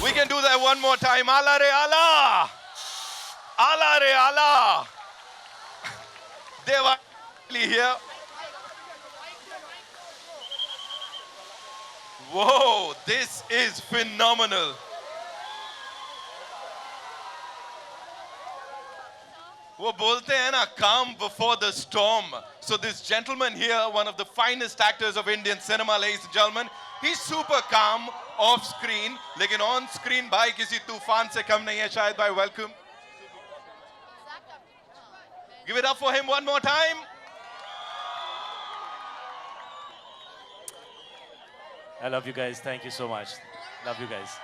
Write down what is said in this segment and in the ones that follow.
We can do that one more time. Ala re ala. Ala re ala. Deva here. Whoa, this is phenomenal. वो बोलते हैं ना, calm before the storm. So this gentleman here, one of the finest actors of Indian cinema, ladies and gentlemen, he's super calm off screen, लेकिन on screen भाई किसी तूफान से कम नहीं है शायद भाई. Welcome. Give it up for him one more time. I love you guys. Thank you so much. Love you guys.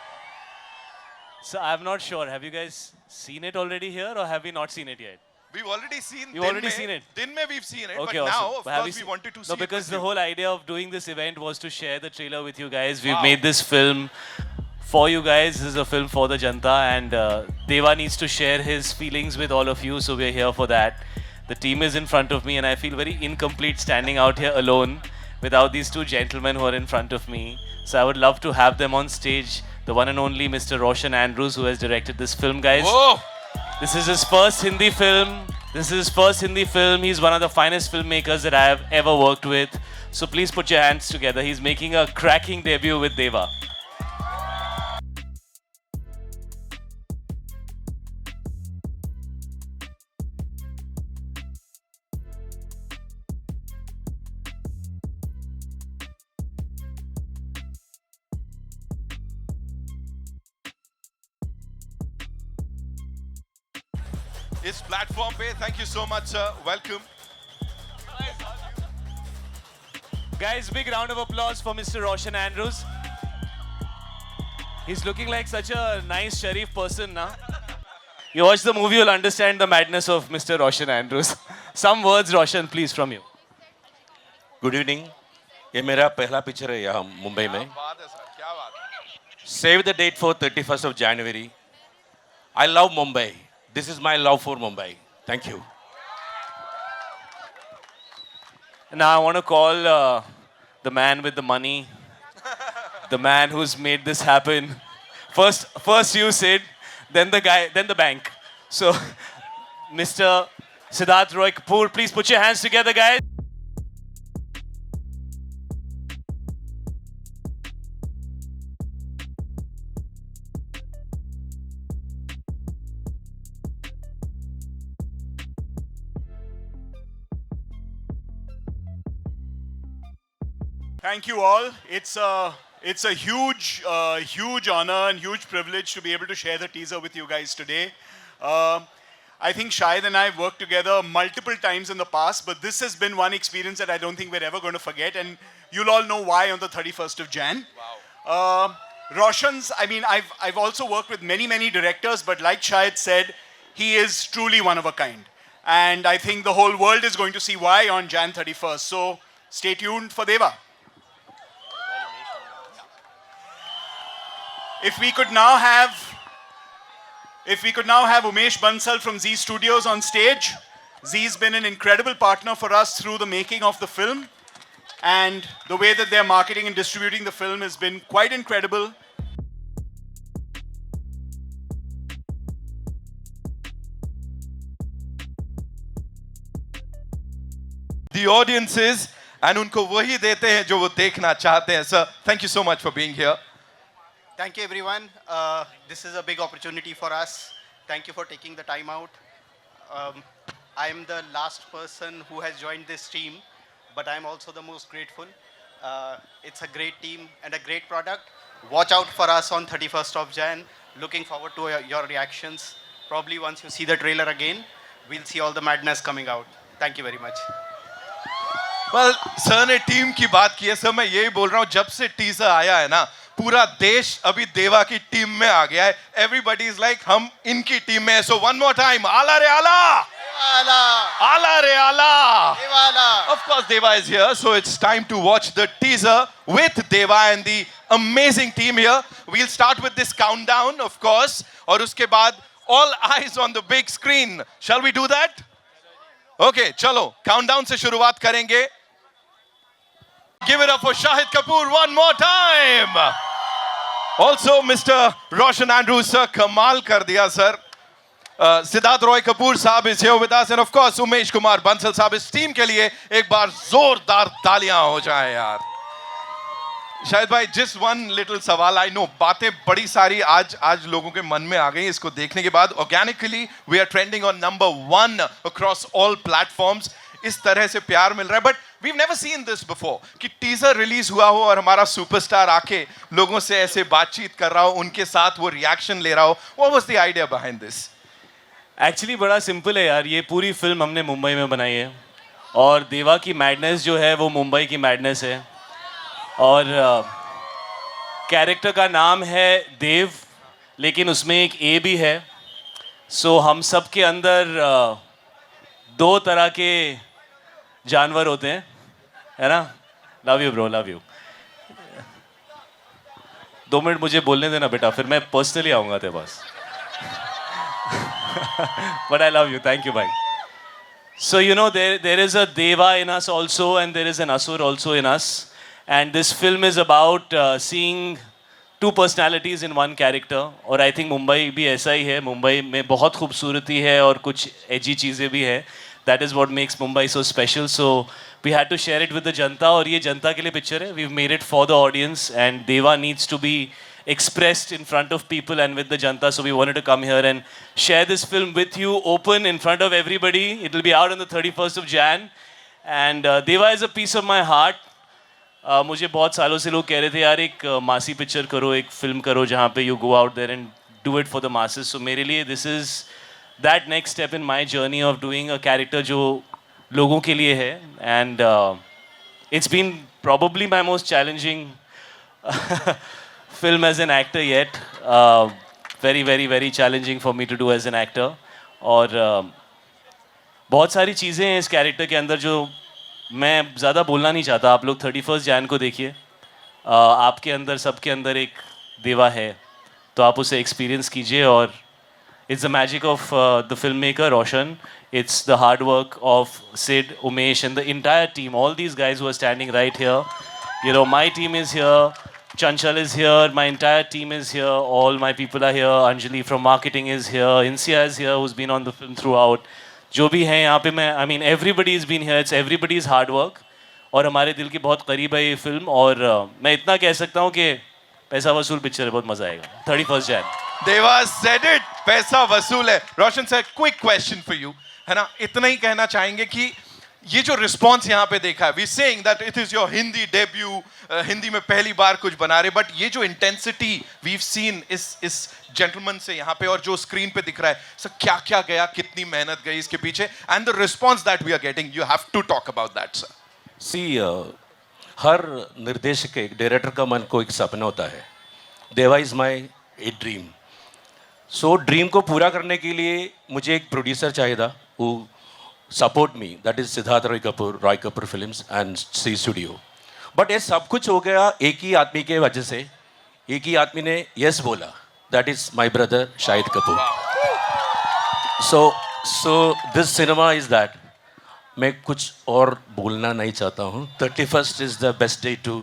So I'm not sure. Have you guys seen it already here, or have we not seen it yet? We've already seen. You've already seen it. Din mein we've seen it, Okay, but awesome. now, of But have course, you we wanted to see No, it because with the you. whole idea of doing this event was to share the trailer with you guys. We've Wow. made this film for you guys. This is a film for the Janta, and Deva needs to share his feelings with all of you, so we're here for that. The team is in front of me, and I feel very incomplete standing out here alone without these two gentlemen who are in front of me. So I would love to have them on stage. The one and only Mr. Roshan Andrews, who has directed this film, guys. Whoa! This is his first Hindi film. This is his first Hindi film. He's one of the finest filmmakers that I have ever worked with. So please put your hands together. He's making a cracking debut with Deva. It's platform पे. Thank you so much, sir. Welcome. Guys, big round of applause for Mr. Roshan Andrews. He's looking like such a nice Sharif person now. You watch the movie, you'll understand the madness of Mr. Roshan Andrews. Some words, Roshan, please, from you. Good evening. ये मेरा पहला picture है यहाँ मुंबई में. बात है sir, क्या बात है? Save the date for 31st of January. I love Mumbai. This is my love for Mumbai. Thank you. Now I want to call the man with the money, the man who's made this happen. First you, Sid, then the guy, then the bank. So, Mr. Siddharth Roy Kapoor, please put your hands together, guys. Thank you all. It's a huge honor and huge privilege to be able to share the teaser with you guys today. I think Shahid and I have worked together multiple times in the past, but this has been one experience that I don't think we're ever going to forget, and you'll all know why on the 31st of Jan. Wow. Roshan's, I mean, I've also worked with many directors, but like Shahid said, he is truly one of a kind. And I think the whole world is going to see why on Jan 31st. So stay tuned for Deva. If we could now have Umesh Bansal from Zee Studios on stage. Zee's been an incredible partner for us through the making of the film. And the way that they're marketing and distributing the film has been quite incredible. The audiences and उनको वही देते हैं जो वो देखना चाहते हैं. Sir, thank you so much for being here. Thank you, everyone. This is a big opportunity for us. Thank you for taking the time out. I am the last person who has joined this team, but I'm also the most grateful. It's a great team and a great product. Watch out for us on 31st of Jan. Looking forward to your reactions. Probably once you see the trailer again, we'll see all the madness coming out. Thank you very much. Well, sir ने team की बात की है. Sir मैं यही बोल रहा हूँ, जब से टीजर आया है ना, पूरा देश अभी देवा की टीम में आ गया है. Everybody is like हम इनकी टीम में. So one more time, आला रे आला, आला रे आला. Of course, Deva is here, so it's time to watch the teaser with Deva and the amazing team here. We'll start with this countdown, of course, और उसके बाद all eyes on the big screen. Shall we do that? Okay, चलो countdown से शुरुआत करेंगे. Give it up for Shahid Kapoor one more time. Also mister Roshan Andrews sir, कमाल कर दिया सर. सिद्धार्थ रॉय कपूर साहब is here with us, and of course Umesh Kumar Bansal साहब. इस टीम के लिए एक बार जोरदार तालियां हो जाए यार. शायद भाई, जिस वन लिटिल सवाल, आई नो बातें बड़ी सारी आज लोगों के मन में आ गई इसको देखने के बाद. Organically we are trending on number 1 across all platforms. इस तरह से प्यार मिल रहा है, but we never seen this before कि टीजर रिलीज हुआ हो और हमारा सुपरस्टार आके लोगों से ऐसे बातचीत कर रहा हो, उनके साथ वो रिएक्शन ले रहा हो. What was the idea behind this? Actually बड़ा सिंपल है यार. ये पूरी फिल्म हमने मुंबई में बनाई है और देवा की मैडनेस जो है वो मुंबई की मैडनेस है. और कैरेक्टर का नाम है देव, लेकिन उसमें एक ए भी है. सो हम सब के अंदर दो तरह के जानवर होते हैं, है ना. Love you bro, love you. 2 minute मुझे बोलने देना बेटा, फिर मैं पर्सनली आऊँगा तेरे पास. But I love you, thank you bhai. So you know there is a Deva in us also, and there is an Asur also in us, and this film is about seeing two personalities in one character. और I think Mumbai भी ऐसा ही है. मुंबई में बहुत खूबसूरती है और कुछ edgy चीज़ें भी है. That is what makes Mumbai so special. So we had to share it with the जनता, और ये जनता के लिए पिक्चर है. We've made it for the audience, and Deva needs to be expressed in front of people and with the janta, so we wanted to come here and share this film with you, open in front of everybody. It will be out on the 31st of Jan, and Deva is a piece of my heart. मुझे बहुत सालों से लोग कह रहे थे यार एक मासी पिक्चर करो, एक फिल्म करो जहाँ पे you go out there and do it for the masses. So मेरे लिए this is that next step in my journey of doing a character जो लोगों के लिए है, and it's been probably my most challenging film as an actor yet. Very very very challenging for me to do as an actor. और बहुत सारी चीज़ें हैं इस कैरेक्टर के अंदर जो मैं ज़्यादा बोलना नहीं चाहता. आप लोग 31 जैन को देखिए. आपके अंदर, सबके अंदर एक देवा है, तो आप उसे एक्सपीरियंस कीजिए. और it's the magic of the filmmaker Roshan. It's the hard work of Sid, Umesh, and the entire team. All these guys who are standing right here. You know, my team is here. Chanchal is here, my entire team is here, all my people are here, Anjali from marketing is here, Insia is here who's been on the film throughout. जो भी हैं यहाँ पे मैं, I mean everybody has been here, it's everybody's hard work. और हमारे दिल के बहुत करीब है ये फिल्म. और मैं इतना कह सकता हूँ कि पैसा वसूल पिक्चर है, बहुत मजा आएगा. 31 Jan. Deva said it, पैसा वसूल है. Roshan sir, quick question for you, है ना. इतना ही कहना चाहेंगे कि ये जो रिस्पॉन्स यहाँ पे देखा है, we saying that it is your Hindi debut, Hindi में पहली बार कुछ बना रहे, बट ये जो इंटेंसिटी वी सीन इस जेंटलमैन से यहाँ पे और जो स्क्रीन पे दिख रहा है, सर क्या क्या गया, कितनी मेहनत गई इसके पीछे, and the response that we are getting, you have to talk about that sir. See हर निर्देशक, एक डायरेक्टर का मन को एक सपना होता है. देवा is my a dream. So dream को पूरा करने के लिए मुझे एक प्रोड्यूसर चाहिए था वो support me. That is Siddharth Roy Kapur Films and C Studio. बट ये सब कुछ हो गया एक ही आदमी के वजह से. एक ही आदमी ने यस बोला, that is my brother Shahid Kapoor. So this cinema is that. मैं कुछ और बोलना नहीं चाहता हूँ. 31st is the best day to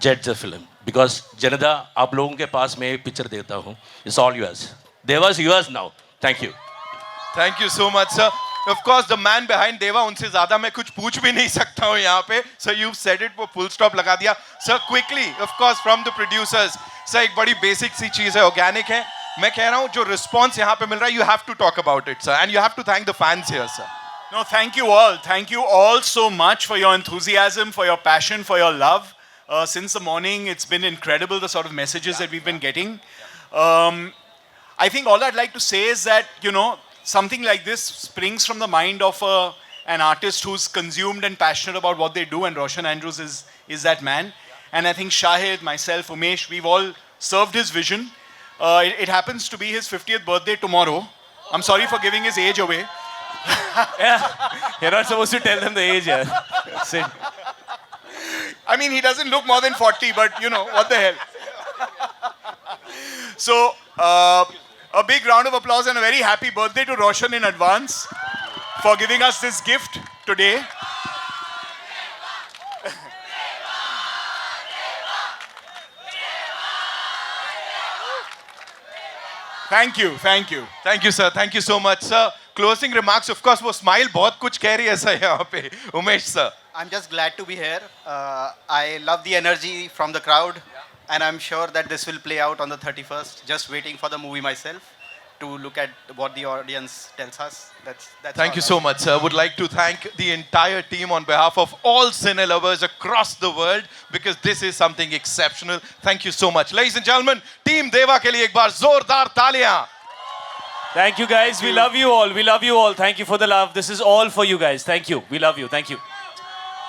जज द फिल्म, बिकॉज जनता आप लोगों के पास मैं पिक्चर देता हूँ. It's all yours. Deva is yours now. Thank you. Thank you so much sir. Of course, the man behind Deva, उनसे ज़्यादा मैं कुछ पूछ भी नहीं सकता हूँ यहाँ पे. Sir, you've said it, वो full stop लगा दिया. Sir, quickly, of course, from the producers. Sir, एक बड़ी basic सी चीज़ है, organic है. मैं कह रहा हूँ जो response यहाँ पे मिल रहा है, you have to talk about it, sir, and you have to thank the fans here, sir. No, thank you all. Thank you all so much for your enthusiasm, for your passion, for your love. Since the morning, it's been incredible, the sort of messages that we've been getting. I think all I'd like to say is that, you know, something like this springs from the mind of an artist who's consumed and passionate about what they do, and Roshan Andrews is that man. And I think Shahid, myself, Umesh, we've all served his vision. It happens to be his 50th birthday tomorrow. I'm sorry for giving his age away. Yeah. You're not supposed to tell them the age, yeah. Sid. I mean, he doesn't look more than 40, but you know, what the hell. So, a big round of applause and a very happy birthday to Roshan in advance for giving us this gift today. Thank you, thank you. Thank you, sir. Thank you so much, sir. Closing remarks, of course, वो smile बहुत कुछ कह रही है sir यहाँ पे. Umesh sir. I'm just glad to be here. I love the energy from the crowd, and I'm sure that this will play out on the 31st. Just waiting for the movie myself to look at what the audience tells us. That's Thank all. you so much, sir. Would like to thank the entire team on behalf of all cine lovers across the world because this is something exceptional. Thank you so much. Ladies and gentlemen, Team Deva के लिए एक बार जोरदार तालियां. Thank you guys. We love you all. We love you all. Thank you for the love. This is all for you guys. Thank you. We love you. Thank you.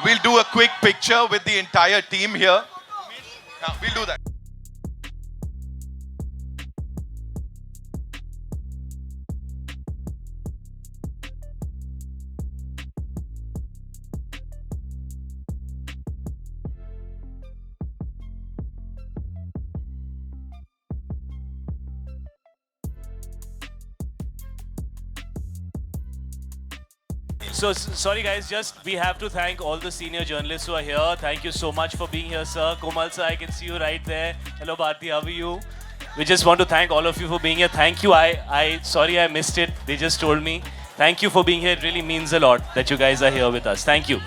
We'll do a quick picture with the entire team here. We'll do that. So sorry guys, just we have to thank all the senior journalists who are here. Thank you so much for being here, sir. Komal sir, I can see you right there. Hello Bharti, how are you? We just want to thank all of you for being here. Thank you. I sorry I missed it. They just told me. Thank you for being here. It really means a lot that you guys are here with us. Thank you.